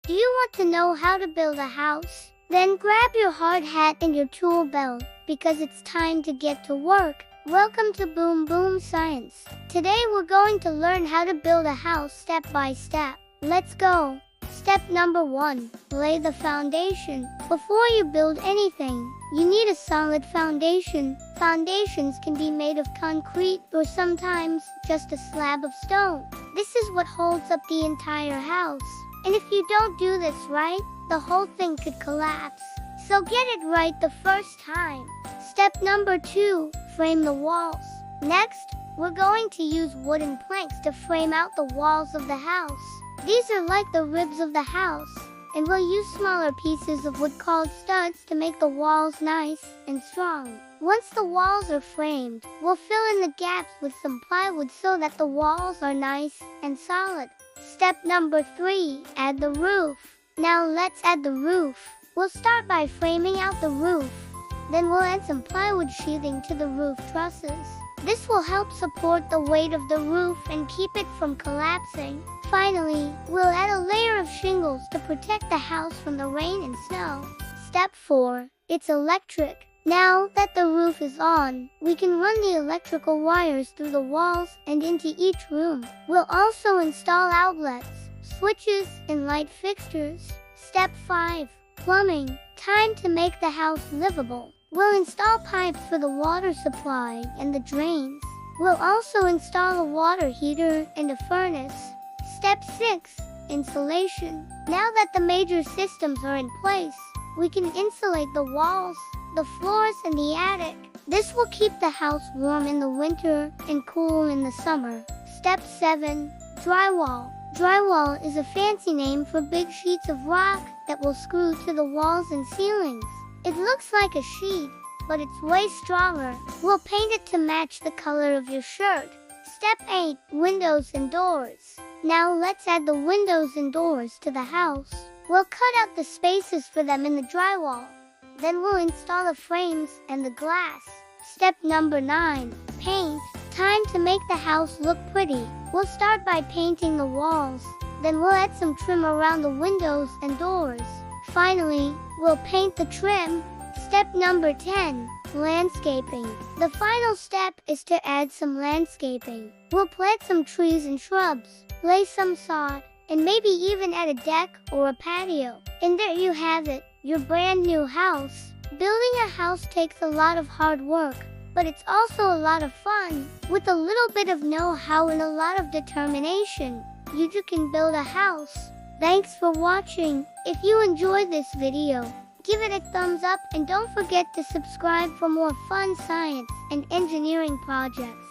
Do you want to know how to build a house? Then grab your hard hat and your tool belt, because it's time to get to work. Welcome to Boom Boom Science. Today we're going to learn how to build a house step by step. Let's go. Step number 1. Lay the foundation. Before you build anything, you need a solid foundation. Foundations can be made of concrete or sometimes just a slab of stone. This is what holds up the entire house. And if you don't do this right, the whole thing could collapse. So get it right the first time. Step number 2. Frame the walls. Next, we're going to use wooden planks to frame out the walls of the house. These are like the ribs of the house, and we'll use smaller pieces of wood called studs to make the walls nice and strong. Once the walls are framed, we'll fill in the gaps with some plywood so that the walls are nice and solid. Step number 3. Add the roof. Now let's add the roof. We'll start by framing out the roof. Then we'll add some plywood sheathing to the roof trusses. This will help support the weight of the roof and keep it from collapsing. Finally, we'll add a layer of shingles to protect the house from the rain and snow. Step 4. It's electric. Now that the roof is on, we can run the electrical wires through the walls and into each room. We'll also install outlets, switches, and light fixtures. Step 5. Plumbing. Time to make the house livable. We'll install pipes for the water supply and the drains. We'll also install a water heater and a furnace. Step 6. Insulation. Now that the major systems are in place, we can insulate the walls, the floors, and the attic. This will keep the house warm in the winter and cool in the summer. Step 7. Drywall. Drywall is a fancy name for big sheets of rock that will screw to the walls and ceilings. It looks like a sheet, but it's way stronger. We'll paint it to match the color of your shirt. Step 8. Windows and doors. Now let's add the windows and doors to the house. We'll cut out the spaces for them in the drywall. Then we'll install the frames and the glass. Step number 9. Paint. Time to make the house look pretty. We'll start by painting the walls. Then we'll add some trim around the windows and doors. Finally, we'll paint the trim. Step number 10. Landscaping. The final step is to add some landscaping. We'll plant some trees and shrubs, lay some sod, and maybe even add a deck or a patio. And there you have it, your brand new house. Building a house takes a lot of hard work, but it's also a lot of fun. With a little bit of know-how and a lot of determination, you too can build a house. Thanks for watching. If you enjoyed this video, give it a thumbs up and don't forget to subscribe for more fun science and engineering projects.